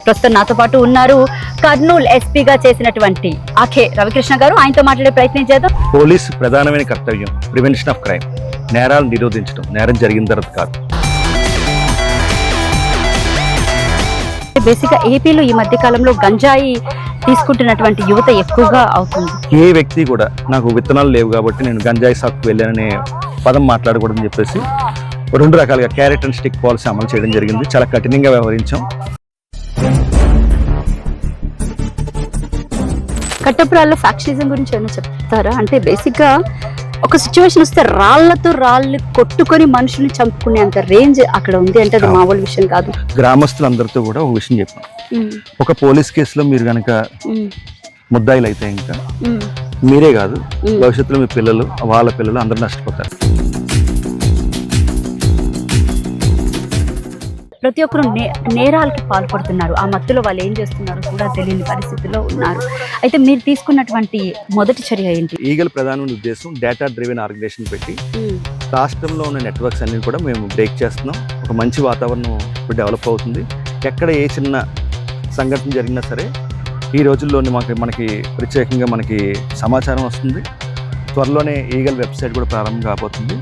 ప్రస్తుతం నాతో పాటు ఉన్నారు కర్నూలు ఎస్పీగా చేసినటువంటి ఆకే రవికృష్ణ గారు. ఆయనతో మాట్లాడే ప్రయత్నం చేద్దాం. పోలీస్ ప్రధానమైన కర్తవ్యం ప్రివెన్షన్ ఆఫ్ క్రైమ్, నేరాలు నిరోధించడం, నేరం జరిగిన తర్వాత కాదు. బేసిక్ గా ఏపీలో ఈ మధ్య కాలంలో గంజాయి తీసుకుంటున్నటువంటి యువత ఎక్కువగా అవుతుంది. ఏ వ్యక్తి కూడా నాకు విత్తనాలు లేవు కాబట్టి నేను గంజాయి సాగుకు వెళ్ళాననే పదం మాట్లాడకూడదని చెప్పేసి 2 రకాలుగా క్యారెట్ అండ్ స్టిక్ పాలసీ అమలు చేయడం జరిగింది. చాలా కఠినంగా వ్యవహరించాం. కట్టపురాల్లో ఫ్యాక్షనిజం గురించి ఏమైనా చెప్తారా? అంటే బేసిక్ గా ఒక సిచ్యువేషన్ వస్తే రాళ్లతో రాళ్ళు కొట్టుకొని మనుషుల్ని చంపుకునే అంత రేంజ్ అక్కడ ఉంది అంటే అది మామూలు విషయం కాదు. గ్రామస్తులందరితో కూడా ఒక విషయం చెప్పాం, ఒక పోలీస్ కేసులో మీరు కనుక ముద్దాయిలు అయితే ఇంకా మీరే కాదు భవిష్యత్తులో మీ పిల్లలు, వాళ్ళ పిల్లలు అందరూ నష్టపోతారు. ప్రతి ఒక్కరు నేరాలకి పాల్పడుతున్నారు. ఆ మత్తులో వాళ్ళు ఏం చేస్తున్నారో కూడా తెలియని పరిస్థితిలో ఉన్నారు. అయితే మీరు తీసుకున్నటువంటి మొదటి చర్య ఏంటి? ఈగల్ ప్రధానమైన ఉద్దేశం డేటా డ్రివెన్ ఆర్గనైజేషన్ పెట్టి రాష్ట్రంలో ఉన్న నెట్వర్క్స్ అన్ని కూడా మేము బ్రేక్ చేస్తున్నాం. ఒక మంచి వాతావరణం ఇప్పుడు డెవలప్ అవుతుంది. ఎక్కడ ఏ చిన్న సంఘటన జరిగినా సరే ఈ రోజుల్లోనే మనకి ప్రత్యేకంగా మనకి సమాచారం వస్తుంది. త్వరలోనే ఈగల్ వెబ్సైట్ కూడా ప్రారంభం కాబోతుంది.